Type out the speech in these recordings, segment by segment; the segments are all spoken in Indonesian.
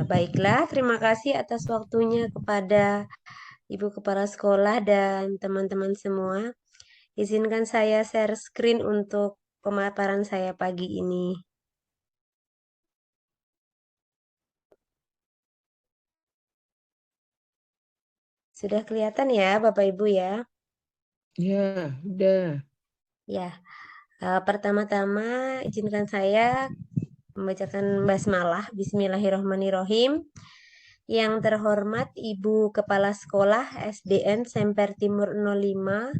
Baiklah, terima kasih atas waktunya kepada Ibu Kepala Sekolah dan teman-teman semua. Izinkan saya share screen untuk pemaparan saya pagi ini. Sudah kelihatan ya, Bapak Ibu ya? Ya, udah. Ya, pertama-tama izinkan saya membacakan basmalah. Bismillahirrahmanirrahim. Yang terhormat Ibu Kepala Sekolah SDN Semper Timur 05,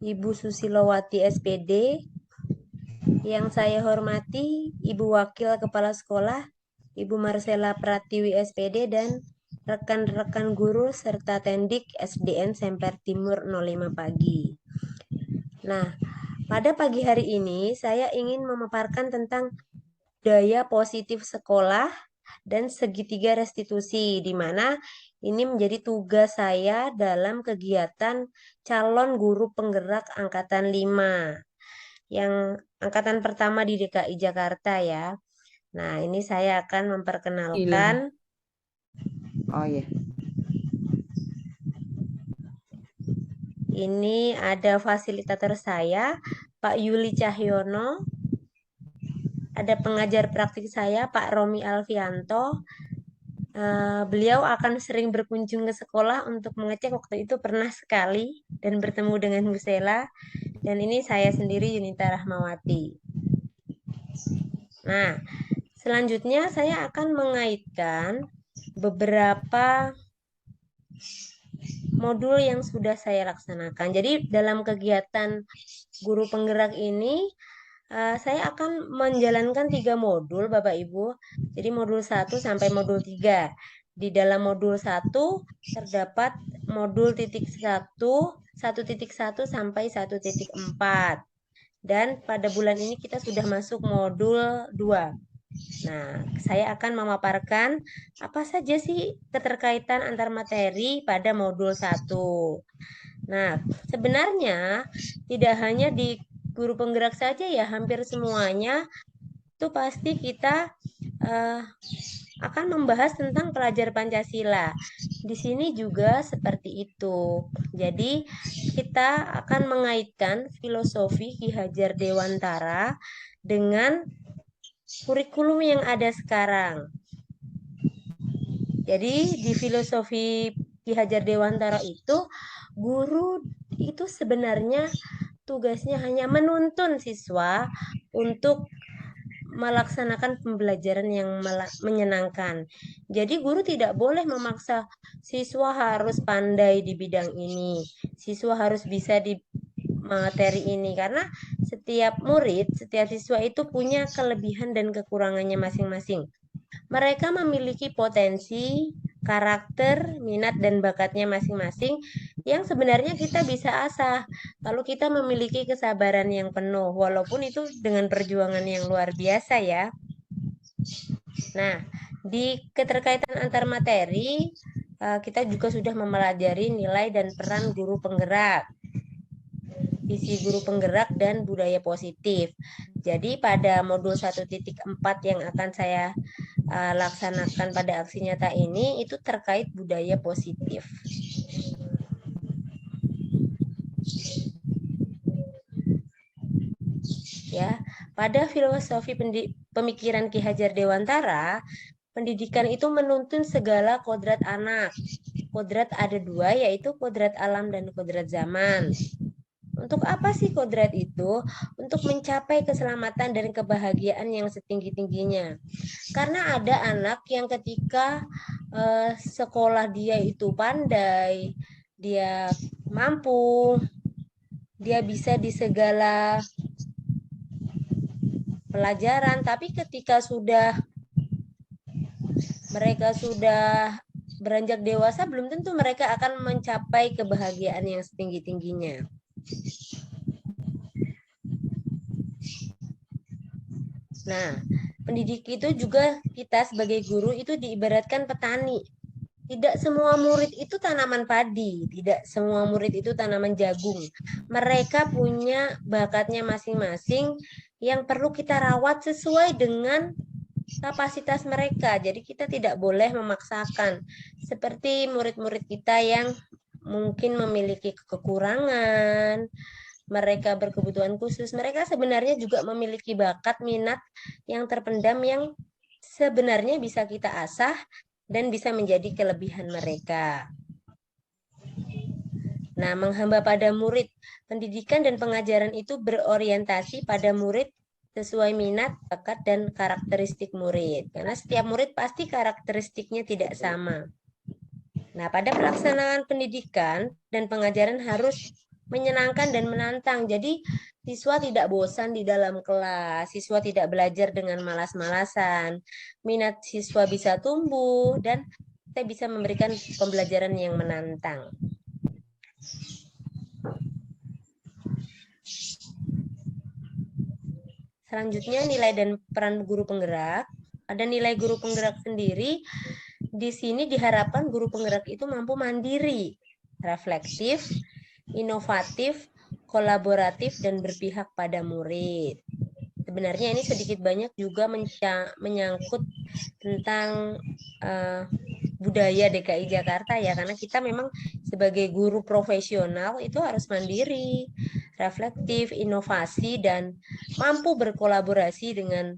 Ibu Susilowati SPD. Yang saya hormati Ibu Wakil Kepala Sekolah, Ibu Marcella Pratiwi SPD dan rekan-rekan guru serta tendik SDN Semper Timur 05 pagi. Nah, pada pagi hari ini saya ingin memaparkan tentang daya positif sekolah dan segitiga restitusi, di mana ini menjadi tugas saya dalam kegiatan calon guru penggerak angkatan 5 yang angkatan pertama di DKI Jakarta ya. Nah, ini saya akan memperkenalkan. Hilang. Oh ya. Ini ada fasilitator saya, Pak Yuli Cahyono. Ada pengajar praktik saya, Pak Romi Alfianto. Beliau akan sering berkunjung ke sekolah untuk mengecek, waktu itu pernah sekali dan bertemu dengan Bu Sela. Dan ini saya sendiri, Yunita Rahmawati. Nah, selanjutnya saya akan mengaitkan beberapa modul yang sudah saya laksanakan. Jadi dalam kegiatan guru penggerak ini saya akan menjalankan 3 modul Bapak Ibu. Jadi modul 1 sampai modul 3. Di dalam modul 1 terdapat modul titik 1, 1.1 sampai 1.4. Dan pada bulan ini kita sudah masuk modul 2. Nah, saya akan memaparkan apa saja sih keterkaitan antar materi pada modul 1. Nah, sebenarnya tidak hanya di guru penggerak saja ya, hampir semuanya itu pasti kita akan membahas tentang pelajar Pancasila. Di sini juga seperti itu. Jadi, kita akan mengaitkan filosofi Ki Hajar Dewantara dengan kurikulum yang ada sekarang. Jadi di filosofi Ki Hajar Dewantara itu, guru itu sebenarnya tugasnya hanya menuntun siswa untuk melaksanakan pembelajaran yang menyenangkan. Jadi guru tidak boleh memaksa siswa harus pandai di bidang ini, siswa harus bisa di materi ini, karena setiap murid, setiap siswa itu punya kelebihan dan kekurangannya masing-masing. Mereka memiliki potensi, karakter, minat, dan bakatnya masing-masing yang sebenarnya kita bisa asah kalau kita memiliki kesabaran yang penuh, walaupun itu dengan perjuangan yang luar biasa ya. Nah, di keterkaitan antar materi, kita juga sudah mempelajari nilai dan peran guru penggerak, visi guru penggerak, dan budaya positif. Jadi pada modul 1.4 yang akan saya laksanakan pada aksi nyata ini itu terkait budaya positif. Ya, pada filosofi pemikiran Ki Hajar Dewantara, pendidikan itu menuntun segala kodrat anak. Kodrat ada 2, yaitu kodrat alam dan kodrat zaman. Untuk apa sih kodrat itu? Untuk mencapai keselamatan dan kebahagiaan yang setinggi-tingginya. Karena ada anak yang ketika sekolah dia itu pandai, dia mampu, dia bisa di segala pelajaran, tapi ketika mereka sudah beranjak dewasa, belum tentu mereka akan mencapai kebahagiaan yang setinggi-tingginya. Nah, pendidik itu juga, kita sebagai guru itu diibaratkan petani. Tidak semua murid itu tanaman padi, tidak semua murid itu tanaman jagung. Mereka punya bakatnya masing-masing yang perlu kita rawat sesuai dengan kapasitas mereka. Jadi kita tidak boleh memaksakan. Seperti murid-murid kita yang mungkin memiliki kekurangan, mereka berkebutuhan khusus, mereka sebenarnya juga memiliki bakat, minat yang terpendam yang sebenarnya bisa kita asah dan bisa menjadi kelebihan mereka. Nah, menghamba pada murid, pendidikan dan pengajaran itu berorientasi pada murid sesuai minat, bakat, dan karakteristik murid. Karena setiap murid pasti karakteristiknya tidak sama. Nah, pada pelaksanaan pendidikan dan pengajaran harus menyenangkan dan menantang. Jadi, siswa tidak bosan di dalam kelas, siswa tidak belajar dengan malas-malasan, minat siswa bisa tumbuh, dan kita bisa memberikan pembelajaran yang menantang. Selanjutnya, nilai dan peran guru penggerak. Ada nilai guru penggerak sendiri. Di sini diharapkan guru penggerak itu mampu mandiri, reflektif, inovatif, kolaboratif, dan berpihak pada murid. Sebenarnya ini sedikit banyak juga menyangkut tentang budaya DKI Jakarta ya, karena kita memang sebagai guru profesional itu harus mandiri, reflektif, inovasi, dan mampu berkolaborasi dengan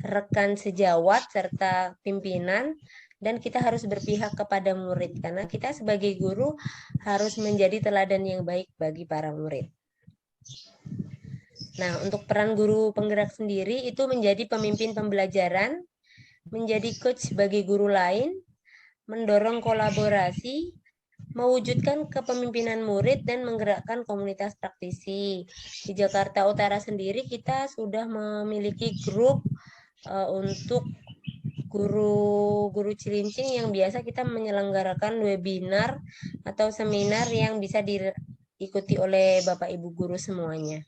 rekan sejawat serta pimpinan, dan kita harus berpihak kepada murid karena kita sebagai guru harus menjadi teladan yang baik bagi para murid. Nah, untuk peran guru penggerak sendiri itu menjadi pemimpin pembelajaran, menjadi coach bagi guru lain, mendorong kolaborasi, mewujudkan kepemimpinan murid, dan menggerakkan komunitas praktisi. Di Jakarta Utara sendiri kita sudah memiliki grup untuk guru-guru Cilincing yang biasa kita menyelenggarakan webinar atau seminar yang bisa diikuti oleh Bapak Ibu guru semuanya.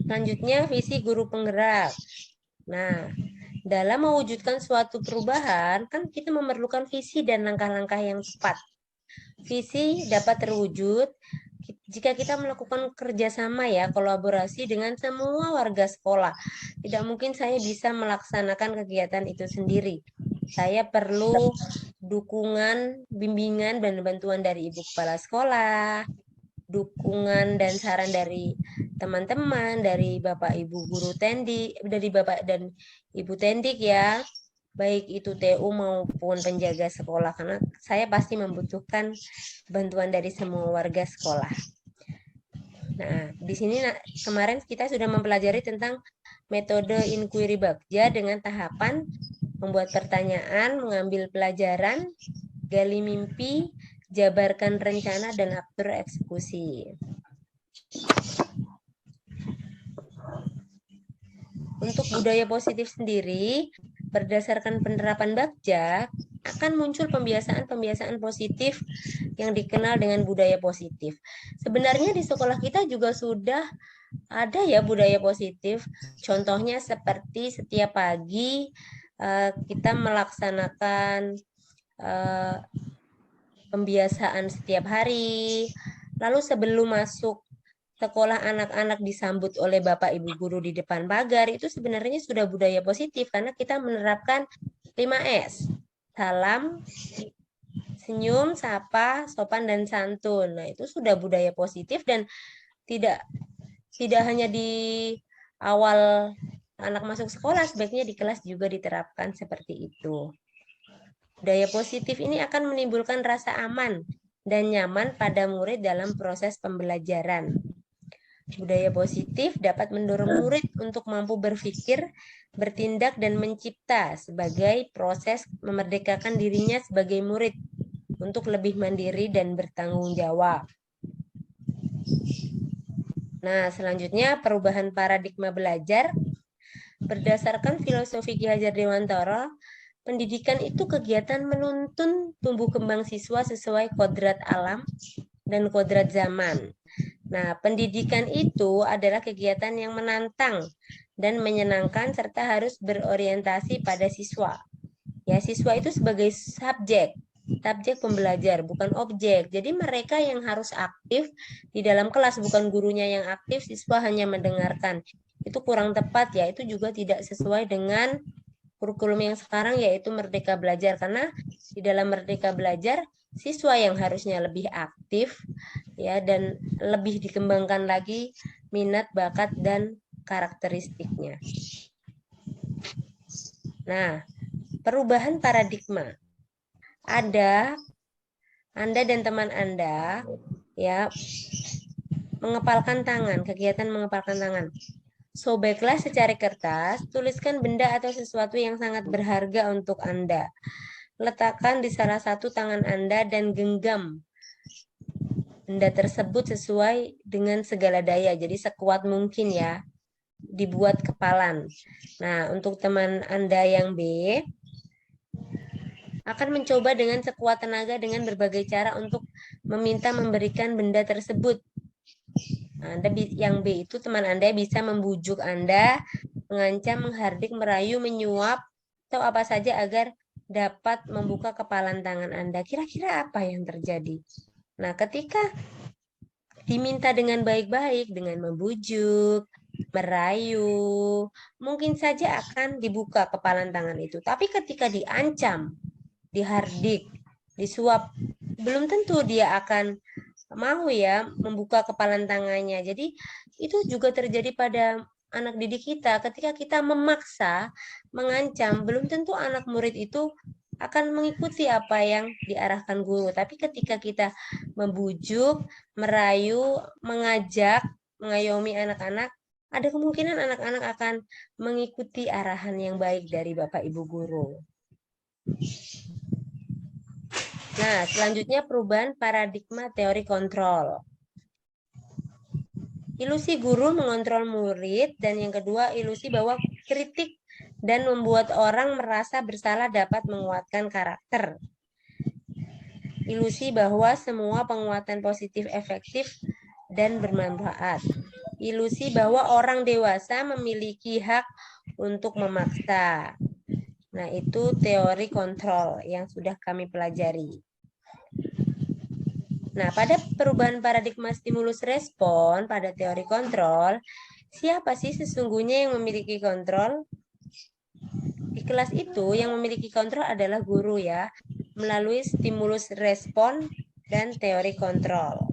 Selanjutnya, visi guru penggerak. Nah, dalam mewujudkan suatu perubahan, kan kita memerlukan visi dan langkah-langkah yang tepat. Visi dapat terwujud jika kita melakukan kerjasama ya, kolaborasi dengan semua warga sekolah. Tidak mungkin saya bisa melaksanakan kegiatan itu sendiri. Saya perlu dukungan, bimbingan, dan bantuan dari Ibu Kepala Sekolah, dukungan dan saran dari teman-teman, dari Bapak Ibu guru tendik, dari Bapak dan Ibu tendik ya, baik itu TU maupun penjaga sekolah, karena saya pasti membutuhkan bantuan dari semua warga sekolah. Nah, di sini kemarin kita sudah mempelajari tentang metode inquiry bagja dengan tahapan membuat pertanyaan, mengambil pelajaran, gali mimpi, jabarkan rencana, dan atur eksekusi. Untuk budaya positif sendiri, berdasarkan penerapan bagja, akan muncul pembiasaan-pembiasaan positif yang dikenal dengan budaya positif. Sebenarnya di sekolah kita juga sudah ada ya budaya positif. Contohnya seperti setiap pagi kita melaksanakan pembiasaan setiap hari. Lalu sebelum masuk sekolah anak-anak disambut oleh Bapak Ibu guru di depan pagar, itu sebenarnya sudah budaya positif karena kita menerapkan 5S. Salam, senyum, sapa, sopan, dan santun. Nah, itu sudah budaya positif dan tidak hanya di awal anak masuk sekolah, sebaiknya di kelas juga diterapkan seperti itu. Budaya positif ini akan menimbulkan rasa aman dan nyaman pada murid dalam proses pembelajaran. Budaya positif dapat mendorong murid untuk mampu berpikir, bertindak, dan mencipta sebagai proses memerdekakan dirinya sebagai murid untuk lebih mandiri dan bertanggung jawab. Nah, selanjutnya perubahan paradigma belajar. Berdasarkan filosofi Ki Hajar Dewantara, pendidikan itu kegiatan menuntun tumbuh kembang siswa sesuai kodrat alam dan kodrat zaman. Nah, pendidikan itu adalah kegiatan yang menantang dan menyenangkan serta harus berorientasi pada siswa. Ya, siswa itu sebagai subjek pembelajar, bukan objek. Jadi mereka yang harus aktif di dalam kelas, bukan gurunya yang aktif, siswa hanya mendengarkan. itu kurang tepat ya, itu juga tidak sesuai dengan kurikulum yang sekarang yaitu Merdeka Belajar, karena di dalam Merdeka Belajar siswa yang harusnya lebih aktif ya dan lebih dikembangkan lagi minat, bakat dan karakteristiknya. Nah, perubahan paradigma. Ada Anda dan teman Anda ya mengepalkan tangan, kegiatan mengepalkan tangan. Sobeklah secari kertas, tuliskan benda atau sesuatu yang sangat berharga untuk Anda. Letakkan di salah satu tangan Anda dan genggam benda tersebut sesuai dengan segala daya. Jadi sekuat mungkin ya, dibuat kepalan. Nah, untuk teman Anda yang B, akan mencoba dengan sekuat tenaga dengan berbagai cara untuk meminta memberikan benda tersebut. Anda yang B itu teman Anda bisa membujuk Anda, mengancam, menghardik, merayu, menyuap, atau apa saja agar dapat membuka kepalan tangan Anda. Kira-kira apa yang terjadi? Nah, ketika diminta dengan baik-baik, dengan membujuk, merayu, mungkin saja akan dibuka kepalan tangan itu. Tapi ketika diancam, dihardik, disuap, belum tentu dia akan mau ya membuka kepalan tangannya. Jadi itu juga terjadi pada anak didik kita. Ketika kita memaksa, mengancam, belum tentu anak murid itu akan mengikuti apa yang diarahkan guru. Tapi ketika kita membujuk, merayu, mengajak, mengayomi anak-anak, ada kemungkinan anak-anak akan mengikuti arahan yang baik dari Bapak Ibu guru. Nah, selanjutnya perubahan paradigma teori kontrol. Ilusi guru mengontrol murid, dan yang kedua ilusi bahwa kritik dan membuat orang merasa bersalah dapat menguatkan karakter. Ilusi bahwa semua penguatan positif efektif dan bermanfaat. Ilusi bahwa orang dewasa memiliki hak untuk memaksa. Nah, itu teori kontrol yang sudah kami pelajari. Nah, pada perubahan paradigma stimulus respon pada teori kontrol, siapa sih sesungguhnya yang memiliki kontrol? Di kelas itu yang memiliki kontrol adalah guru ya, melalui stimulus respon dan teori kontrol.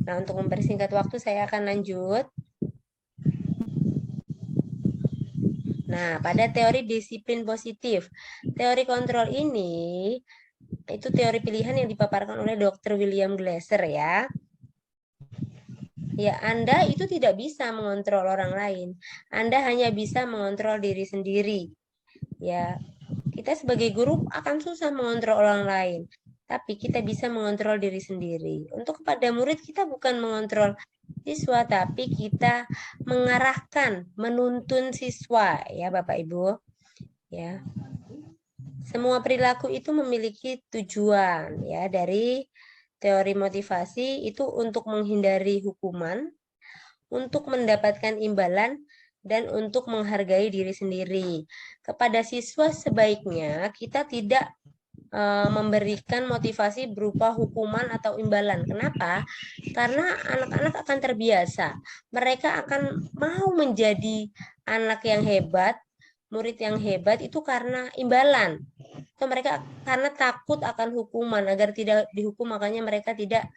Nah, untuk mempersingkat waktu saya akan lanjut. Nah, pada teori disiplin positif, teori kontrol ini itu teori pilihan yang dipaparkan oleh Dr. William Glasser ya. Ya, Anda itu tidak bisa mengontrol orang lain. Anda hanya bisa mengontrol diri sendiri. Ya, kita sebagai guru akan susah mengontrol orang lain, tapi kita bisa mengontrol diri sendiri. Untuk kepada murid kita bukan mengontrol siswa, tapi kita mengarahkan, menuntun siswa, ya Bapak Ibu. Ya. Semua perilaku itu memiliki tujuan, ya. Dari teori motivasi itu untuk menghindari hukuman, untuk mendapatkan imbalan, dan untuk menghargai diri sendiri. Kepada siswa sebaiknya kita tidak memberikan motivasi berupa hukuman atau imbalan. Kenapa? Karena anak-anak akan terbiasa. Mereka akan mau menjadi anak yang hebat, murid yang hebat itu karena imbalan. Atau mereka karena takut akan hukuman, agar tidak dihukum makanya mereka tidak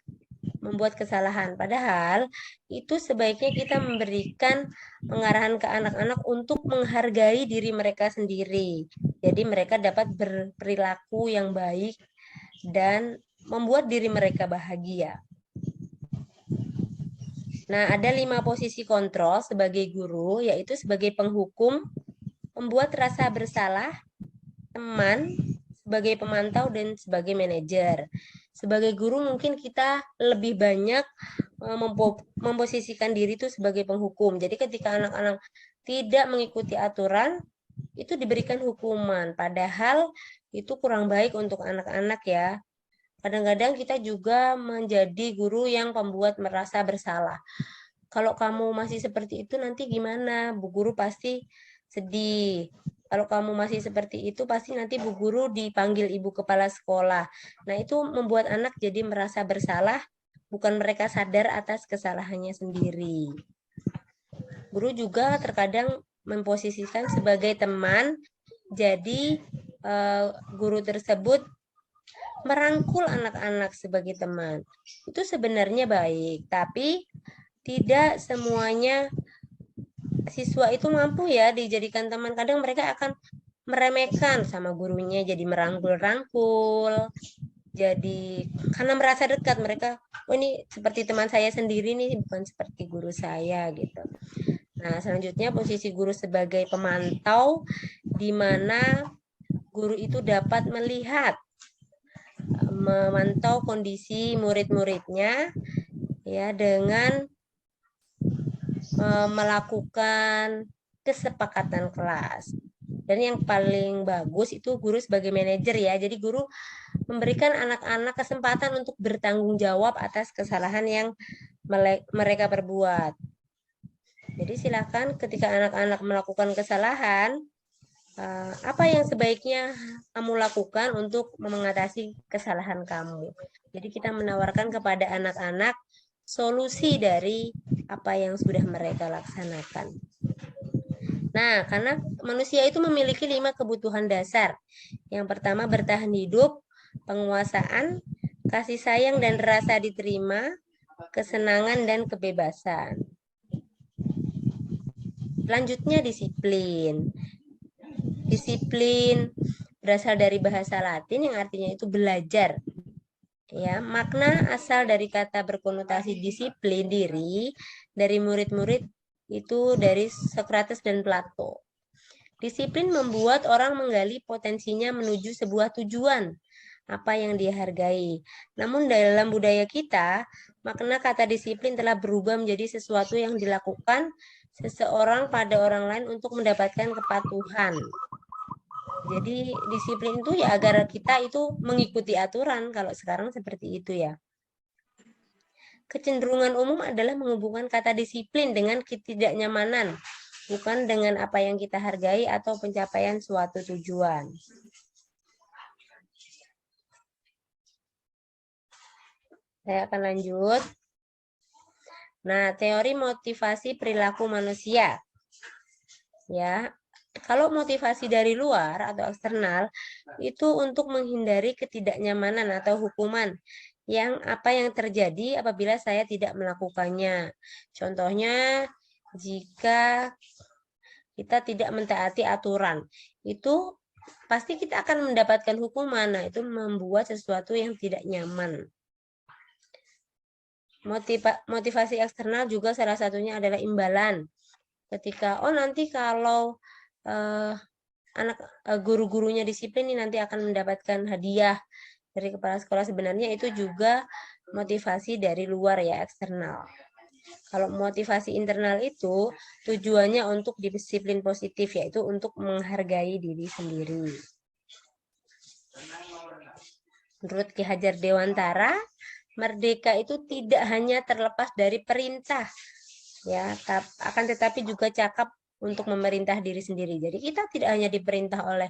membuat kesalahan. Padahal itu sebaiknya kita memberikan pengarahan ke anak-anak untuk menghargai diri mereka sendiri. Jadi mereka dapat berperilaku yang baik dan membuat diri mereka bahagia. Nah, ada 5 posisi kontrol sebagai guru, yaitu sebagai penghukum, membuat rasa bersalah, teman, sebagai pemantau, dan sebagai manajer. Sebagai guru mungkin kita lebih banyak memposisikan diri itu sebagai penghukum. Jadi ketika anak-anak tidak mengikuti aturan, itu diberikan hukuman. Padahal itu kurang baik untuk anak-anak ya. Kadang-kadang kita juga menjadi guru yang pembuat merasa bersalah. Kalau kamu masih seperti itu nanti gimana? Bu guru pasti sedih. Kalau kamu masih seperti itu pasti nanti bu guru dipanggil ibu kepala sekolah. Nah, itu membuat anak jadi merasa bersalah, bukan mereka sadar atas kesalahannya sendiri. Guru juga terkadang memposisikan sebagai teman, jadi guru tersebut merangkul anak-anak sebagai teman. Itu sebenarnya baik, tapi tidak semuanya siswa itu mampu ya dijadikan teman. Kadang mereka akan meremehkan sama gurunya, jadi merangkul-rangkul. Jadi karena merasa dekat mereka, oh ini seperti teman saya sendiri nih, bukan seperti guru saya gitu. Nah, selanjutnya posisi guru sebagai pemantau, di mana guru itu dapat melihat, memantau kondisi murid-muridnya ya dengan melakukan kesepakatan kelas. Dan yang paling bagus itu guru sebagai manajer ya. Jadi guru memberikan anak-anak kesempatan untuk bertanggung jawab atas kesalahan yang mereka perbuat. Jadi silakan ketika anak-anak melakukan kesalahan, apa yang sebaiknya kamu lakukan untuk mengatasi kesalahan kamu. Jadi kita menawarkan kepada anak-anak solusi dari apa yang sudah mereka laksanakan. Nah, karena manusia itu memiliki 5 kebutuhan dasar. Yang pertama bertahan hidup, penguasaan, kasih sayang dan rasa diterima, kesenangan dan kebebasan. Selanjutnya disiplin. Disiplin berasal dari bahasa Latin yang artinya itu belajar. Ya, makna asal dari kata berkonotasi disiplin diri dari murid-murid itu dari Socrates dan Plato. Disiplin membuat orang menggali potensinya menuju sebuah tujuan, apa yang dia hargai. Namun dalam budaya kita, makna kata disiplin telah berubah menjadi sesuatu yang dilakukan seseorang pada orang lain untuk mendapatkan kepatuhan. Jadi disiplin itu ya agar kita itu mengikuti aturan, kalau sekarang seperti itu ya. Kecenderungan umum adalah menghubungkan kata disiplin dengan ketidaknyamanan, bukan dengan apa yang kita hargai atau pencapaian suatu tujuan. Saya akan lanjut. Nah, teori motivasi perilaku manusia. Ya, kalau motivasi dari luar atau eksternal itu untuk menghindari ketidaknyamanan atau hukuman apa yang terjadi apabila saya tidak melakukannya. Contohnya, jika kita tidak mentaati aturan, itu pasti kita akan mendapatkan hukuman. Nah, itu membuat sesuatu yang tidak nyaman. Motivasi eksternal juga salah satunya adalah imbalan. Ketika, oh nanti kalau guru-gurunya disiplin ini nanti akan mendapatkan hadiah dari kepala sekolah, sebenarnya itu juga motivasi dari luar ya, eksternal. Kalau motivasi internal itu tujuannya untuk disiplin positif, yaitu untuk menghargai diri sendiri. Menurut Ki Hajar Dewantara, merdeka itu tidak hanya terlepas dari perintah, ya, akan tetapi juga cakap untuk memerintah diri sendiri. Jadi kita tidak hanya diperintah oleh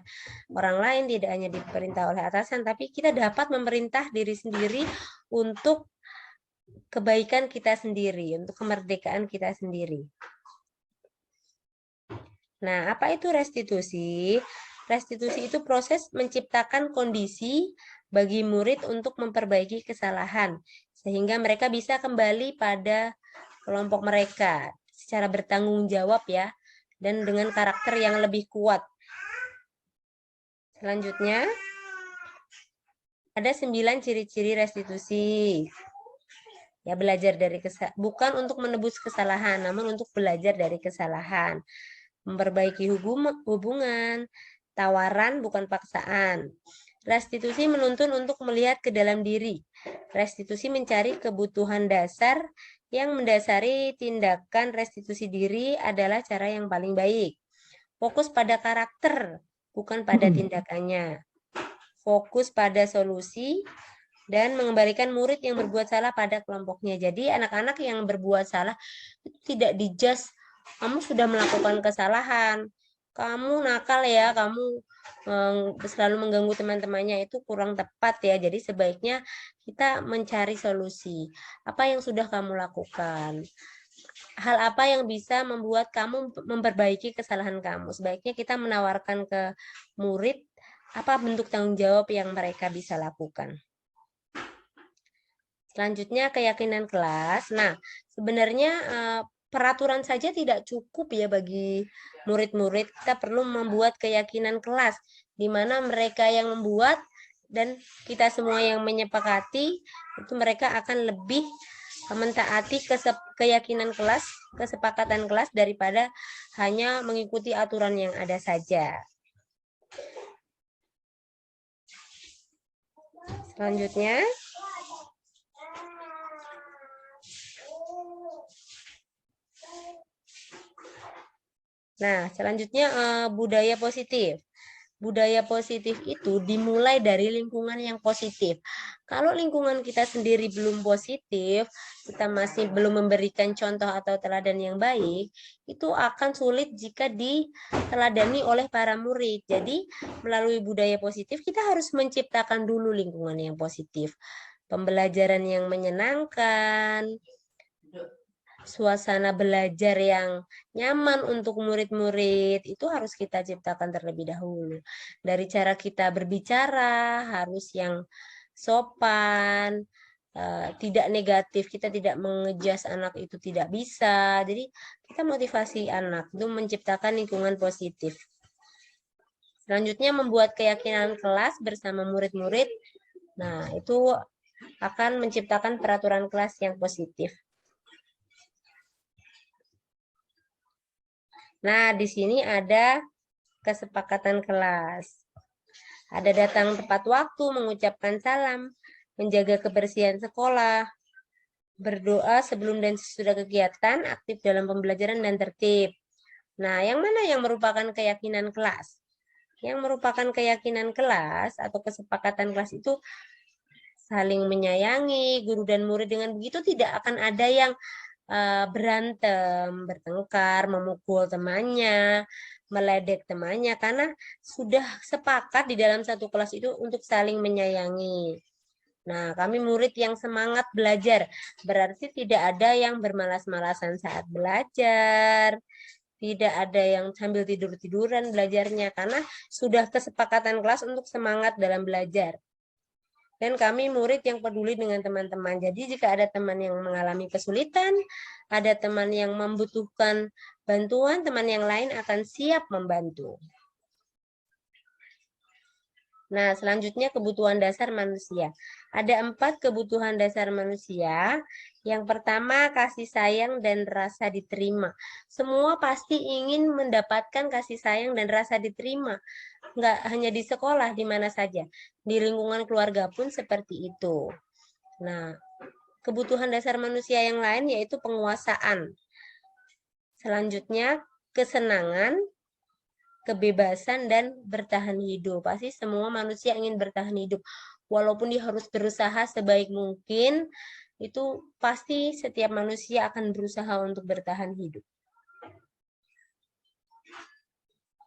orang lain, tidak hanya diperintah oleh atasan, tapi kita dapat memerintah diri sendiri untuk kebaikan kita sendiri, untuk kemerdekaan kita sendiri. Nah, apa itu restitusi? Restitusi itu proses menciptakan kondisi bagi murid untuk memperbaiki kesalahan, sehingga mereka bisa kembali pada kelompok mereka secara bertanggung jawab ya, dan dengan karakter yang lebih kuat. Selanjutnya, ada 9 ciri-ciri restitusi. Ya, belajar dari bukan untuk menebus kesalahan, namun untuk belajar dari kesalahan. Memperbaiki hubungan, tawaran bukan paksaan. Restitusi menuntun untuk melihat ke dalam diri. Restitusi mencari kebutuhan dasar yang mendasari tindakan restitusi diri adalah cara yang paling baik. Fokus pada karakter, bukan pada tindakannya. Fokus pada solusi dan mengembalikan murid yang berbuat salah pada kelompoknya. Jadi anak-anak yang berbuat salah itu tidak dijudge, kamu sudah melakukan kesalahan, kamu nakal ya, kamu selalu mengganggu teman-temannya, itu kurang tepat ya. Jadi sebaiknya kita mencari solusi. Apa yang sudah kamu lakukan? Hal apa yang bisa membuat kamu memperbaiki kesalahan kamu? Sebaiknya kita menawarkan ke murid apa bentuk tanggung jawab yang mereka bisa lakukan. Selanjutnya keyakinan kelas. Nah, sebenarnya peraturan saja tidak cukup ya bagi murid-murid. Kita perlu membuat keyakinan kelas, di mana mereka yang membuat dan kita semua yang menyepakati, itu mereka akan lebih mentaati keyakinan kelas, kesepakatan kelas daripada hanya mengikuti aturan yang ada saja. Selanjutnya, budaya positif. Budaya positif itu dimulai dari lingkungan yang positif. Kalau lingkungan kita sendiri belum positif, kita masih belum memberikan contoh atau teladan yang baik, itu akan sulit jika diteladani oleh para murid. Jadi, melalui budaya positif, kita harus menciptakan dulu lingkungan yang positif. Pembelajaran yang menyenangkan, suasana belajar yang nyaman untuk murid-murid itu harus kita ciptakan terlebih dahulu. Dari cara kita berbicara harus yang sopan, tidak negatif, kita tidak mengejas anak itu tidak bisa. Jadi kita motivasi anak itu menciptakan lingkungan positif. Selanjutnya membuat keyakinan kelas bersama murid-murid. Nah, itu akan menciptakan peraturan kelas yang positif. Nah, di sini ada kesepakatan kelas. Ada datang tepat waktu, mengucapkan salam, menjaga kebersihan sekolah, berdoa sebelum dan sesudah kegiatan, aktif dalam pembelajaran dan tertib. Nah, yang mana yang merupakan keyakinan kelas? Yang merupakan keyakinan kelas atau kesepakatan kelas itu saling menyayangi guru dan murid. Dengan begitu tidak akan ada yang berantem, bertengkar, memukul temannya, meledek temannya, karena sudah sepakat di dalam satu kelas itu untuk saling menyayangi. Nah, kami murid yang semangat belajar, berarti tidak ada yang bermalas-malasan saat belajar, tidak ada yang sambil tidur-tiduran belajarnya, karena sudah kesepakatan kelas untuk semangat dalam belajar. Dan kami murid yang peduli dengan teman-teman. Jadi jika ada teman yang mengalami kesulitan, ada teman yang membutuhkan bantuan, teman yang lain akan siap membantu. Nah, selanjutnya kebutuhan dasar manusia. Ada 4 kebutuhan dasar manusia. Yang pertama, kasih sayang dan rasa diterima. Semua pasti ingin mendapatkan kasih sayang dan rasa diterima. Nggak hanya di sekolah, di mana saja. Di lingkungan keluarga pun seperti itu. Nah, kebutuhan dasar manusia yang lain yaitu penguasaan. Selanjutnya, kesenangan, kebebasan, dan bertahan hidup. Pasti semua manusia ingin bertahan hidup. Walaupun dia harus berusaha sebaik mungkin, itu pasti setiap manusia akan berusaha untuk bertahan hidup.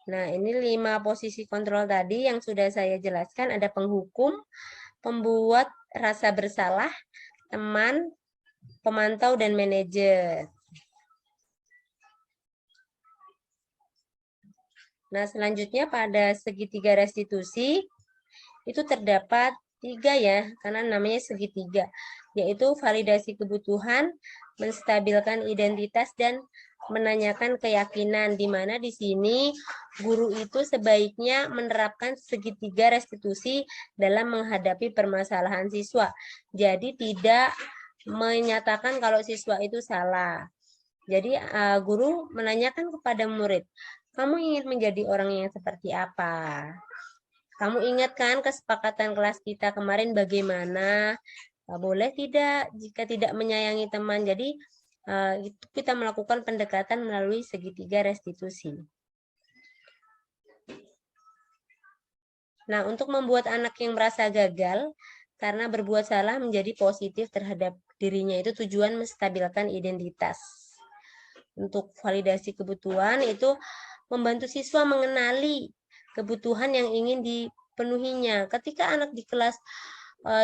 Nah, ini 5 posisi kontrol tadi yang sudah saya jelaskan. Ada penghukum, pembuat rasa bersalah, teman, pemantau, dan manajer. Nah, selanjutnya pada segitiga restitusi, itu terdapat 3 ya, karena namanya segitiga, yaitu validasi kebutuhan, menstabilkan identitas, dan menanyakan keyakinan, di mana di sini guru itu sebaiknya menerapkan segitiga restitusi dalam menghadapi permasalahan siswa. Jadi tidak menyatakan kalau siswa itu salah. Jadi guru menanyakan kepada murid, kamu ingin menjadi orang yang seperti apa? Kamu ingat kan kesepakatan kelas kita kemarin bagaimana? Boleh tidak jika tidak menyayangi teman? Jadi itu kita melakukan pendekatan melalui segitiga restitusi. Nah, untuk membuat anak yang merasa gagal karena berbuat salah menjadi positif terhadap dirinya, itu tujuan menstabilkan identitas. Untuk validasi kebutuhan itu membantu siswa mengenali kebutuhan yang ingin dipenuhinya. Ketika anak di kelas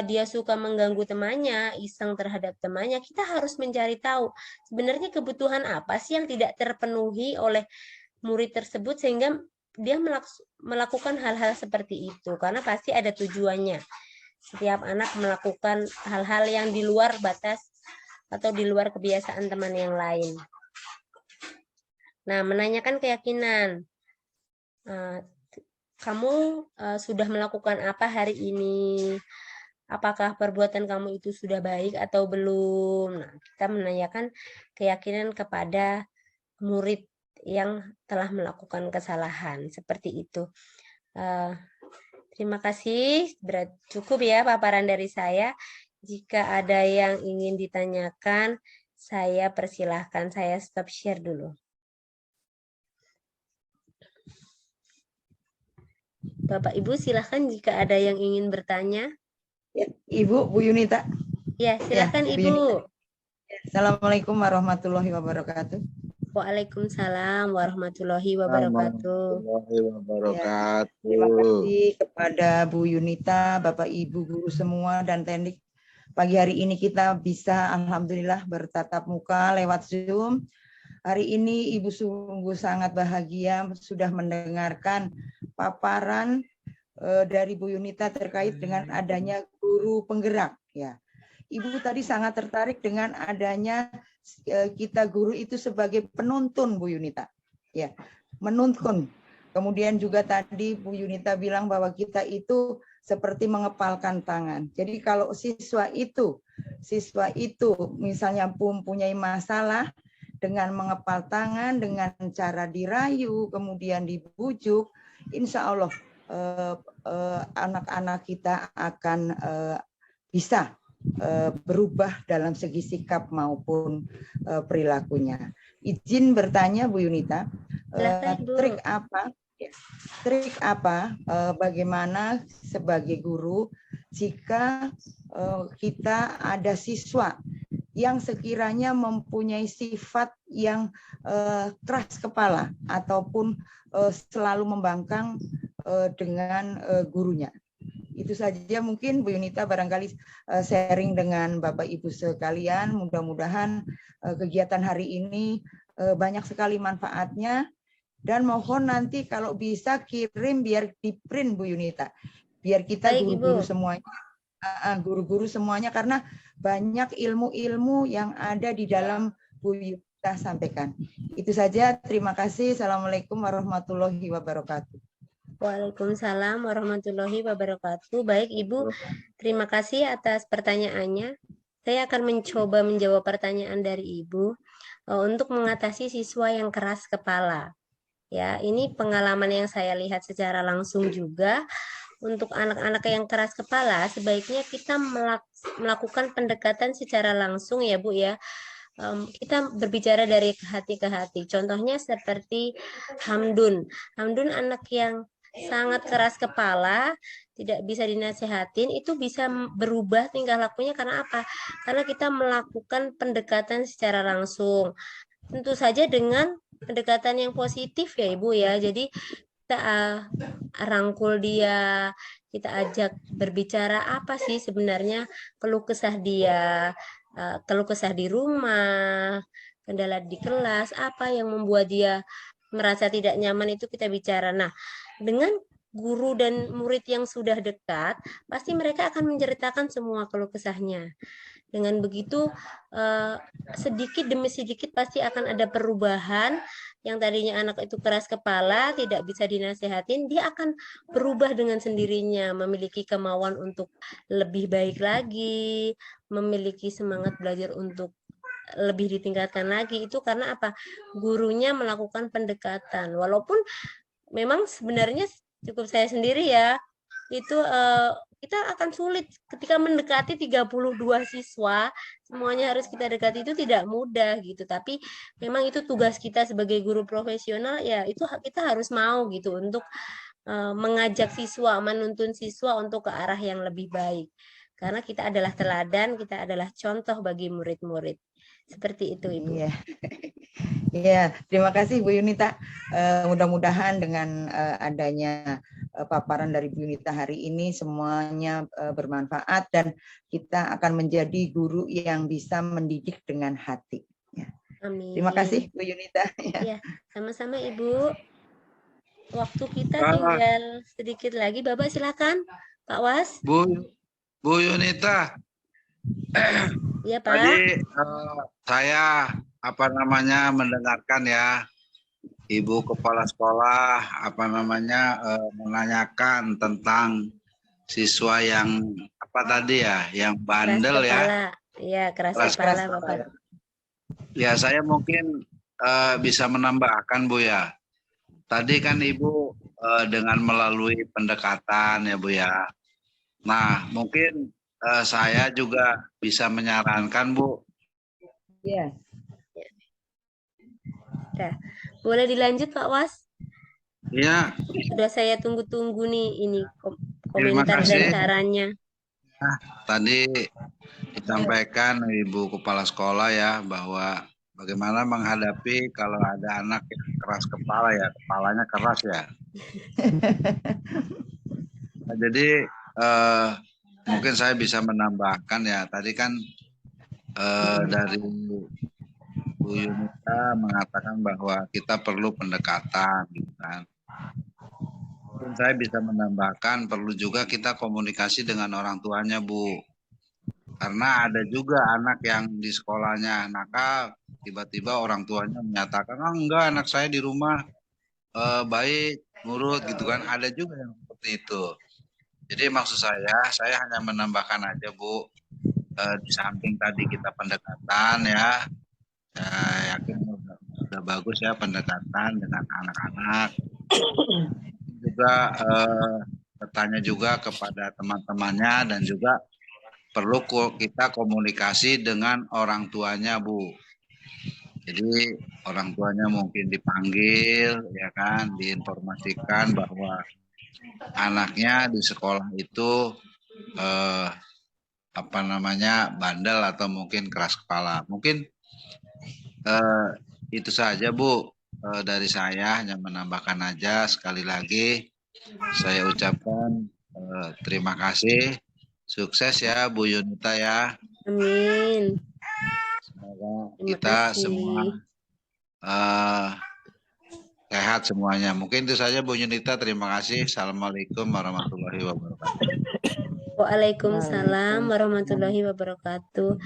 dia suka mengganggu temannya, iseng terhadap temannya, kita harus mencari tahu sebenarnya kebutuhan apa sih yang tidak terpenuhi oleh murid tersebut sehingga dia melakukan hal-hal seperti itu, karena pasti ada tujuannya. Setiap anak melakukan hal-hal yang di luar batas atau di luar kebiasaan teman yang lain. Nah, menanyakan keyakinan. Kamu sudah melakukan apa hari ini? Apakah perbuatan kamu itu sudah baik atau belum? Nah, kita menanyakan keyakinan kepada murid yang telah melakukan kesalahan. Seperti itu. Terima kasih. Cukup ya paparan dari saya. Jika ada yang ingin ditanyakan, saya persilahkan. Saya stop share dulu. Bapak Ibu silahkan jika ada yang ingin bertanya. Ya, Ibu, Bu Yunita. Ya, silahkan ya, Ibu. Assalamualaikum warahmatullahi wabarakatuh. Waalaikumsalam warahmatullahi wabarakatuh. Ya, terima kasih kepada Bu Yunita, Bapak Ibu guru semua dan teknik. Pagi hari ini kita bisa alhamdulillah bertatap muka lewat Zoom. Hari ini Ibu sungguh sangat bahagia sudah mendengarkan paparan dari Bu Yunita terkait dengan adanya guru penggerak ya. Ibu tadi sangat tertarik dengan adanya kita guru itu sebagai penuntun, Bu Yunita. Ya, menuntun. Kemudian juga tadi Bu Yunita bilang bahwa kita itu seperti mengepalkan tangan. Jadi kalau siswa itu misalnya mempunyai masalah, dengan mengepal tangan, dengan cara dirayu, kemudian dibujuk, insya Allah anak-anak kita akan bisa berubah dalam segi sikap maupun perilakunya. Izin bertanya Bu Yunita, trik apa bagaimana sebagai guru jika kita ada siswa yang sekiranya mempunyai sifat yang keras kepala ataupun selalu membangkang dengan gurunya. Itu saja mungkin Bu Yunita barangkali sharing dengan Bapak Ibu sekalian. Mudah-mudahan kegiatan hari ini banyak sekali manfaatnya. Dan mohon nanti kalau bisa kirim biar di print Bu Yunita. Biar kita guru-guru semuanya karena banyak ilmu-ilmu yang ada di dalam Bu Yunita sampaikan. Itu saja, terima kasih. Assalamualaikum warahmatullahi wabarakatuh. Waalaikumsalam warahmatullahi wabarakatuh. Baik Ibu, terima kasih atas pertanyaannya. Saya akan mencoba menjawab pertanyaan dari Ibu untuk mengatasi siswa yang keras kepala. Ya, ini pengalaman yang saya lihat secara langsung juga. Untuk anak-anak yang keras kepala, sebaiknya kita melakukan pendekatan secara langsung ya Bu ya. Kita berbicara dari hati ke hati. Contohnya seperti Hamdun. Hamdun anak yang sangat keras kepala, tidak bisa dinasehatin, itu bisa berubah tingkah lakunya karena apa? Karena kita melakukan pendekatan secara langsung. Tentu saja dengan pendekatan yang positif ya Ibu ya. Jadi kita rangkul dia, kita ajak berbicara apa sih sebenarnya keluh kesah dia, keluh kesah di rumah, kendala di kelas, apa yang membuat dia merasa tidak nyaman itu kita bicara. Nah, dengan guru dan murid yang sudah dekat, pasti mereka akan menceritakan semua keluh kesahnya. Dengan begitu, sedikit demi sedikit pasti akan ada perubahan. Yang tadinya anak itu keras kepala, tidak bisa dinasehatin, dia akan berubah dengan sendirinya, memiliki kemauan untuk lebih baik lagi, memiliki semangat belajar untuk lebih ditingkatkan lagi. Itu karena apa? Gurunya melakukan pendekatan. Walaupun memang sebenarnya cukup saya sendiri ya, itu kita akan sulit ketika mendekati 32 siswa, semuanya harus kita dekati itu tidak mudah gitu. Tapi memang itu tugas kita sebagai guru profesional ya, itu kita harus mau gitu untuk mengajak siswa, menuntun siswa untuk ke arah yang lebih baik. Karena kita adalah teladan, kita adalah contoh bagi murid-murid. Seperti itu, Ibu. Iya. Ya, terima kasih Bu Yunita. Mudah-mudahan dengan adanya paparan dari Bu Yunita hari ini semuanya bermanfaat dan kita akan menjadi guru yang bisa mendidik dengan hati. Ya. Terima Amin. kasih Bu Yunita. Ya, sama-sama Ibu. Waktu kita tinggal sedikit lagi. Bapak silakan, Pak Was. Bu Yunita, Iya, Pak. tadi saya mendengarkan ya, Ibu Kepala Sekolah menanyakan tentang siswa yang yang bandel ya, Iya, keras keras kepala, kepala. Bapak. Ya, saya mungkin bisa menambahkan Bu ya. Tadi kan Ibu dengan melalui pendekatan ya Bu ya. Nah, mungkin saya juga bisa menyarankan Bu. Iya. Nah, boleh dilanjut Pak Was? Iya. Sudah saya tunggu-tunggu nih ini Terima komentar dan kasih. sarannya. Nah, tadi disampaikan Ibu Kepala Sekolah ya bahwa bagaimana menghadapi kalau ada anak yang keras kepala ya, kepalanya keras ya. Nah, jadi mungkin saya bisa menambahkan ya, tadi kan dari Bu Yunita mengatakan bahwa kita perlu pendekatan, gitu kan. Mungkin saya bisa menambahkan perlu juga kita komunikasi dengan orang tuanya, Bu. Karena ada juga anak yang di sekolahnya nakal, tiba-tiba orang tuanya menyatakan, oh, enggak, anak saya di rumah baik, nurut gitu kan. Ada juga yang seperti itu. Jadi maksud saya hanya menambahkan aja Bu, di samping tadi kita pendekatan ya, saya yakin sudah bagus ya pendekatan dengan anak-anak. Juga bertanya juga kepada teman-temannya dan juga perlu kita komunikasi dengan orang tuanya Bu. Jadi orang tuanya mungkin dipanggil ya kan, diinformasikan bahwa anaknya di sekolah itu bandel atau mungkin keras kepala. Mungkin itu saja Bu dari saya, hanya menambahkan aja. Sekali lagi saya ucapkan terima kasih, sukses ya Bu Yunita ya. Amin. Semoga kita semua sehat semuanya. Mungkin itu saja Bu Yunita, terima kasih. Assalamualaikum warahmatullahi wabarakatuh. Waalaikumsalam warahmatullahi wabarakatuh.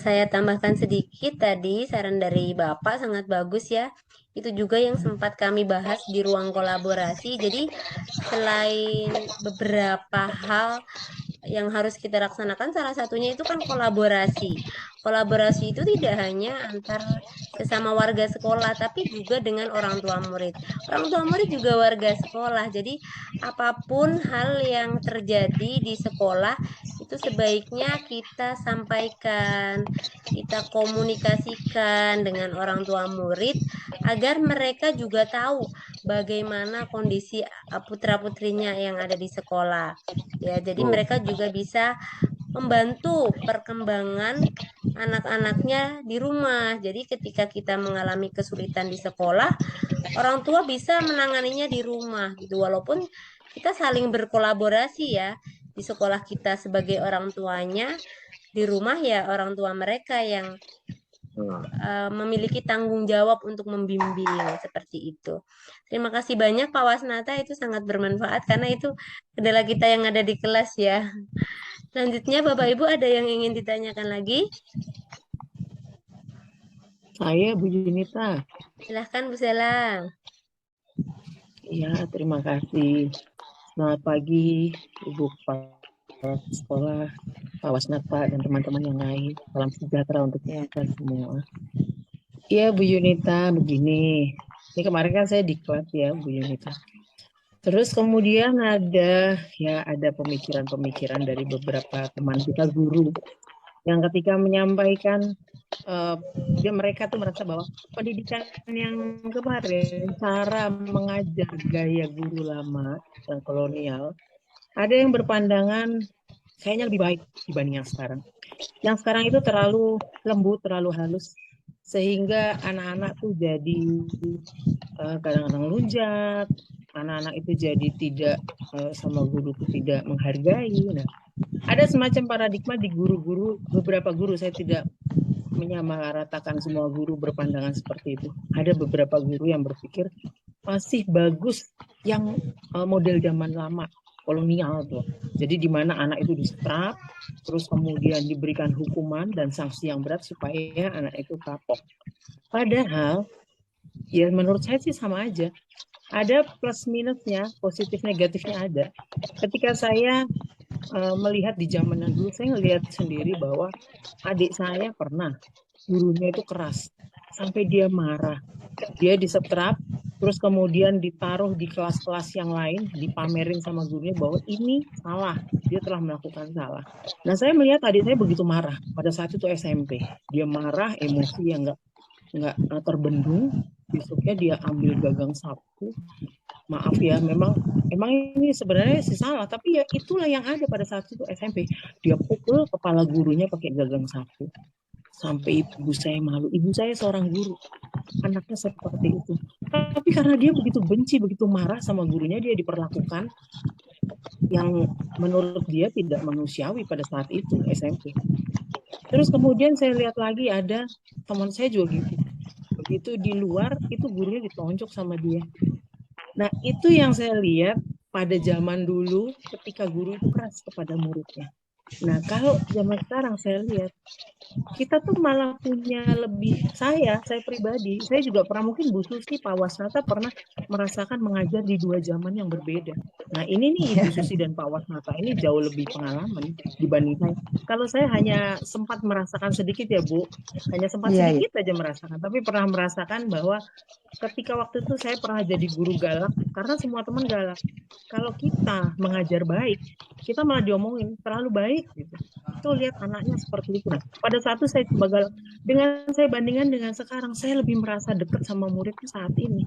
Saya tambahkan sedikit tadi saran dari Bapak sangat bagus ya. Itu juga yang sempat kami bahas di ruang kolaborasi. Jadi selain beberapa hal yang harus kita laksanakan, salah satunya itu kan kolaborasi. Kolaborasi itu tidak hanya antar sesama warga sekolah, tapi juga dengan orang tua murid. Orang tua murid juga warga sekolah. Jadi apapun hal yang terjadi di sekolah itu sebaiknya kita sampaikan, kita komunikasikan dengan orang tua murid agar mereka juga tahu bagaimana kondisi putra-putrinya yang ada di sekolah. Ya, jadi mereka juga bisa membantu perkembangan anak-anaknya di rumah. Jadi ketika kita mengalami kesulitan di sekolah, orang tua bisa menanganinya di rumah gitu. Walaupun kita saling berkolaborasi ya di sekolah, kita sebagai orang tuanya, di rumah ya orang tua mereka yang memiliki tanggung jawab untuk membimbing seperti itu. Terima kasih banyak Pak Wasnata, itu sangat bermanfaat karena itu adalah kita yang ada di kelas ya. Selanjutnya Bapak Ibu ada yang ingin ditanyakan lagi? Saya Bu Junita. Silahkan Bu Sela. Ya, terima kasih. Selamat pagi Ibu Kepala Sekolah, Pak Wasnata, dan teman-teman yang lain. Salam sejahtera untuk kita semua. Iya Bu Yunita, begini. Ini kemarin kan saya di kelas ya Bu Yunita. Terus kemudian ada pemikiran-pemikiran dari beberapa teman kita guru yang ketika menyampaikan mereka tuh merasa bahwa pendidikan yang kemarin, cara mengajar gaya guru lama dan kolonial, ada yang berpandangan kayaknya lebih baik dibanding yang sekarang. Yang sekarang itu terlalu lembut, terlalu halus, sehingga anak-anak tuh jadi kadang-kadang lunjak, anak-anak itu jadi tidak sama guru itu tidak menghargai. Nah, ada semacam paradigma di guru-guru, beberapa guru, saya tidak menyamaratakan semua guru berpandangan seperti itu. Ada beberapa guru yang berpikir masih bagus yang model zaman lama, kolonial tuh. Jadi di mana anak itu disetrap, terus kemudian diberikan hukuman dan sanksi yang berat supaya anak itu kapok. Padahal ya menurut saya sih sama aja. Ada plus minusnya, positif negatifnya ada. Ketika saya melihat di zaman dulu, saya ngelihat sendiri bahwa adik saya pernah gurunya itu keras sampai dia marah, dia disetrap, terus kemudian ditaruh di kelas-kelas yang lain, dipamerin sama gurunya bahwa ini salah, dia telah melakukan salah. Nah, saya melihat adik saya begitu marah pada saat itu SMP, dia marah, emosi yang nggak terbendung. Besoknya dia ambil gagang sapu, maaf ya, emang ini sebenarnya sih salah, tapi ya itulah yang ada pada saat itu SMP. Dia pukul kepala gurunya pakai gagang sapu. Sampai ibu saya malu. Ibu saya seorang guru, anaknya seperti itu. Tapi karena dia begitu benci, begitu marah sama gurunya, dia diperlakukan yang menurut dia tidak manusiawi pada saat itu SMP. Terus kemudian saya lihat lagi ada teman saya juga gitu. Begitu di luar, itu gurunya ditonjok sama dia. Nah, itu yang saya lihat pada zaman dulu ketika guru itu keras kepada muridnya. Nah, kalau zaman sekarang saya lihat, kita tuh malah punya lebih, saya pribadi, saya juga pernah, mungkin Bu Susi, Pak Wasnata pernah merasakan mengajar di dua zaman yang berbeda. Nah, ini nih Ibu Susi dan Pak Wasnata ini jauh lebih pengalaman dibanding saya. Kalau saya hanya sempat merasakan sedikit ya Bu, hanya sempat sedikit aja merasakan, tapi pernah merasakan bahwa ketika waktu itu saya pernah jadi guru galak, karena semua teman galak. Kalau kita mengajar baik, kita malah diomongin terlalu baik gitu. Tuh lihat anaknya seperti itu. Nah, pada saat itu saya coba galak. Dengan saya bandingkan dengan sekarang, saya lebih merasa dekat sama muridnya saat ini.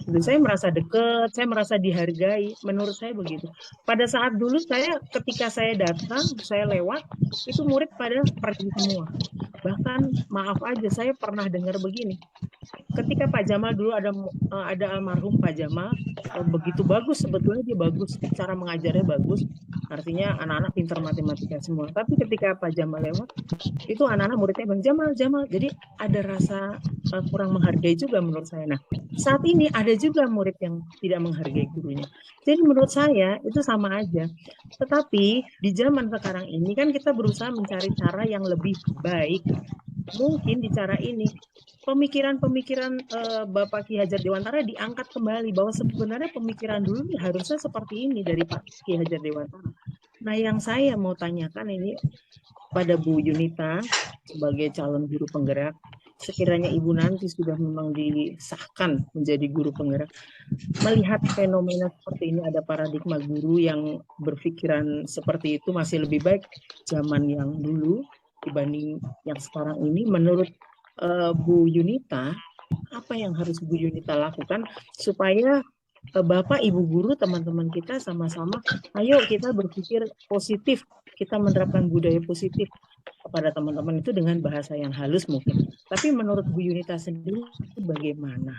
Gitu. Saya merasa dekat, saya merasa dihargai. Menurut saya begitu. Pada saat dulu saya, ketika saya datang, saya lewat, itu murid pada pergi semua. Bahkan maaf aja, saya pernah dengar begini. Ketika Pak Jamal dulu ada almarhum Pak Jamal, begitu bagus, sebetulnya dia bagus, cara mengajarnya bagus, artinya anak-anak pintar matematika semua. Tapi ketika Pak Jamal lewat, itu anak-anak muridnya Bang Jamal, jadi ada rasa kurang menghargai juga menurut saya. Nah, saat ini ada juga murid yang tidak menghargai gurunya. Jadi menurut saya itu sama aja. Tetapi di zaman sekarang ini kan kita berusaha mencari cara yang lebih baik. Mungkin di cara ini pemikiran-pemikiran Bapak Ki Hajar Dewantara diangkat kembali bahwa sebenarnya pemikiran dulu harusnya seperti ini dari Pak Ki Hajar Dewantara. Nah, yang saya mau tanyakan ini pada Bu Yunita sebagai calon guru penggerak, sekiranya Ibu nanti sudah memang disahkan menjadi guru penggerak, melihat fenomena seperti ini, ada paradigma guru yang berpikiran seperti itu masih lebih baik zaman yang dulu dibanding yang sekarang ini. Menurut Bu Yunita, apa yang harus Bu Yunita lakukan supaya Bapak, Ibu guru, teman-teman kita sama-sama, ayo kita berpikir positif, kita menerapkan budaya positif kepada teman-teman itu dengan bahasa yang halus mungkin. Tapi menurut Bu Yunita sendiri bagaimana?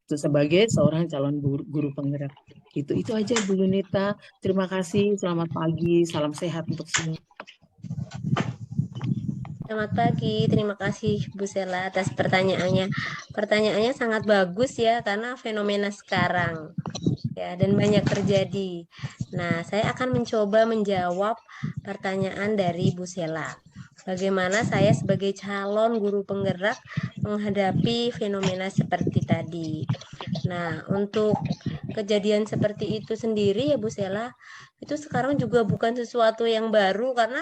Itu sebagai seorang calon guru penggerak. Itu aja Bu Yunita. Terima kasih, selamat pagi, salam sehat untuk semua. Selamat pagi, terima kasih Bu Sela atas pertanyaannya. Pertanyaannya sangat bagus ya, karena fenomena sekarang ya dan banyak terjadi. Nah, saya akan mencoba menjawab pertanyaan dari Bu Sela. Bagaimana saya sebagai calon guru penggerak menghadapi fenomena seperti tadi. Nah, untuk kejadian seperti itu sendiri ya Bu Sela, itu sekarang juga bukan sesuatu yang baru, karena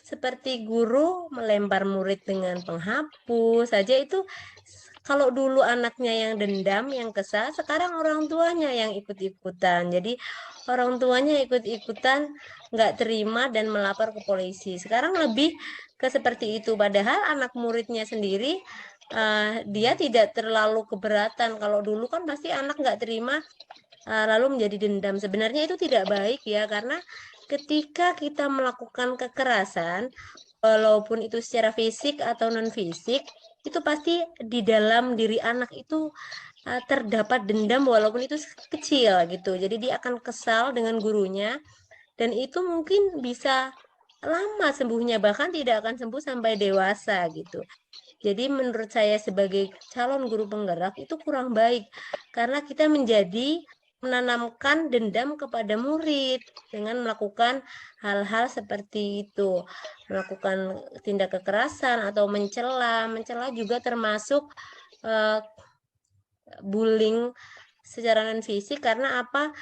seperti guru melempar murid dengan penghapus saja itu, kalau dulu anaknya yang dendam, yang kesal, sekarang orang tuanya yang ikut-ikutan. Jadi orang tuanya ikut-ikutan nggak terima dan melapor ke polisi. Sekarang lebih ke seperti itu. Padahal anak muridnya sendiri dia tidak terlalu keberatan. Kalau dulu kan pasti anak nggak terima lalu menjadi dendam. Sebenarnya itu tidak baik ya, karena ketika kita melakukan kekerasan, walaupun itu secara fisik atau non fisik, itu pasti di dalam diri anak itu terdapat dendam walaupun itu kecil gitu. Jadi dia akan kesal dengan gurunya dan itu mungkin bisa lama sembuhnya, bahkan tidak akan sembuh sampai dewasa gitu. Jadi menurut saya sebagai calon guru penggerak itu kurang baik karena kita menanamkan dendam kepada murid dengan melakukan hal-hal seperti itu, melakukan tindak kekerasan atau mencela. Mencela juga termasuk bullying secara non fisik karena apa?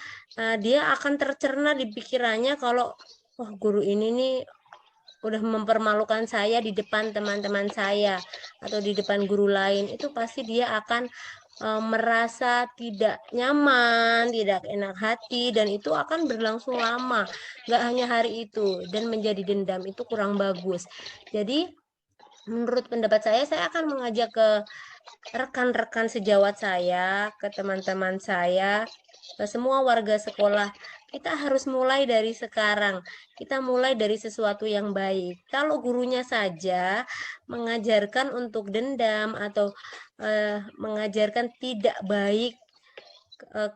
Dia akan tercerna di pikirannya kalau oh guru ini nih udah mempermalukan saya di depan teman-teman saya atau di depan guru lain, itu pasti dia akan merasa tidak nyaman, tidak enak hati, dan itu akan berlangsung lama, nggak hanya hari itu, dan menjadi dendam itu kurang bagus. Jadi menurut pendapat saya akan mengajak ke rekan-rekan sejawat saya, ke teman-teman saya, ke semua warga sekolah. Kita harus mulai dari sekarang. Kita mulai dari sesuatu yang baik. Kalau gurunya saja mengajarkan untuk dendam atau mengajarkan tidak baik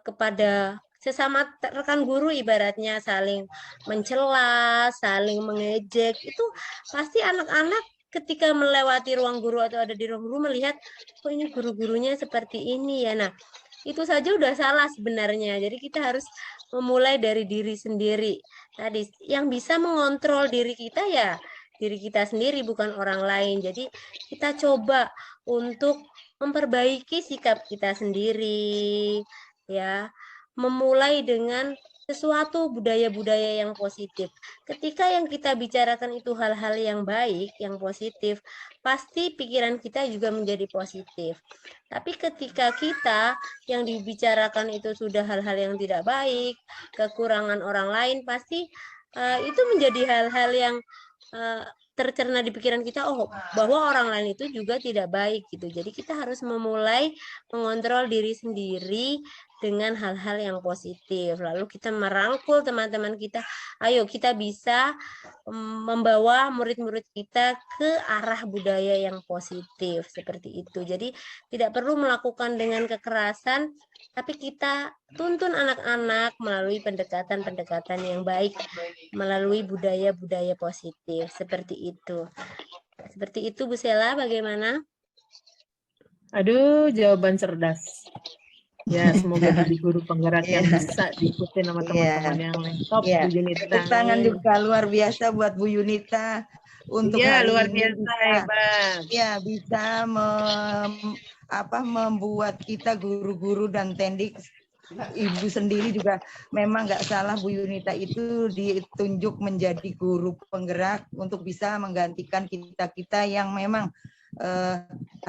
kepada sesama rekan guru, ibaratnya saling mencela, saling mengejek, itu pasti anak-anak ketika melewati ruang guru atau ada di ruang guru melihat, kok ini guru-gurunya seperti ini ya. Nah, itu saja udah salah sebenarnya. Jadi kita harus memulai dari diri sendiri. Tadi yang bisa mengontrol diri kita ya diri kita sendiri, bukan orang lain. Jadi kita coba untuk memperbaiki sikap kita sendiri, ya, memulai dengan sesuatu budaya-budaya yang positif. Ketika yang kita bicarakan itu hal-hal yang baik, yang positif, pasti pikiran kita juga menjadi positif. Tapi ketika kita yang dibicarakan itu sudah hal-hal yang tidak baik, kekurangan orang lain, pasti itu menjadi hal-hal yang tercerna di pikiran kita, oh bahwa orang lain itu juga tidak baik gitu. Jadi kita harus memulai mengontrol diri sendiri dengan hal-hal yang positif. Lalu kita merangkul teman-teman kita, ayo kita bisa membawa murid-murid kita ke arah budaya yang positif seperti itu. Jadi tidak perlu melakukan dengan kekerasan, tapi kita tuntun anak-anak melalui pendekatan-pendekatan yang baik, melalui budaya-budaya positif seperti itu. Seperti itu Bu Sela, bagaimana? Aduh, jawaban cerdas. Ya, semoga jadi guru penggerak yang bisa diikuti sama teman-teman yang lain. Top, Bu Yunita. Tepuk tangan juga luar biasa buat Bu Yunita untuk hari luar ini biasa, hebat. Ya, bisa membuat kita guru-guru dan tendik, Ibu sendiri juga memang nggak salah, Bu Yunita itu ditunjuk menjadi guru penggerak untuk bisa menggantikan kita-kita yang memang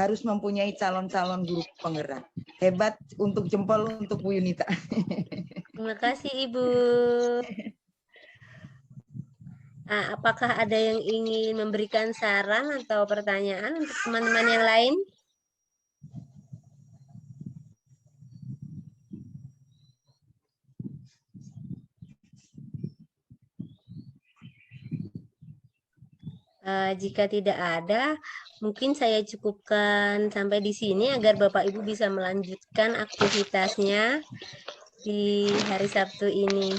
harus mempunyai calon-calon guru penggerak. Hebat, untuk jempol untuk Bu Yunita. Terima kasih Ibu. Nah, apakah ada yang ingin memberikan saran atau pertanyaan untuk teman-teman yang lain? Jika tidak ada, mungkin saya cukupkan sampai di sini agar Bapak Ibu bisa melanjutkan aktivitasnya di hari Sabtu ini.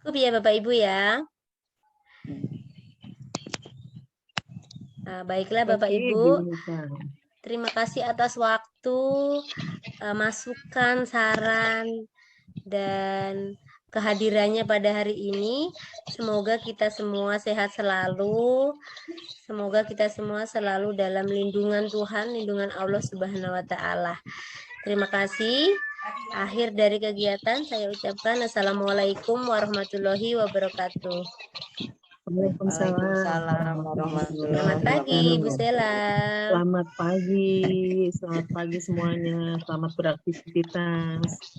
Cukup ya Bapak Ibu ya. Baiklah Bapak Ibu. Terima kasih atas waktu, masukan, saran, dan kehadirannya pada hari ini. Semoga kita semua sehat selalu. Semoga kita semua selalu dalam lindungan Tuhan, lindungan Allah Subhanahu wa Ta'ala. Terima kasih. Akhir dari kegiatan saya ucapkan Assalamualaikum warahmatullahi wabarakatuh. Waalaikumsalam warahmatullahi wabarakatuh. Selamat pagi, Bu Sela. Selamat pagi semuanya. Selamat beraktivitas.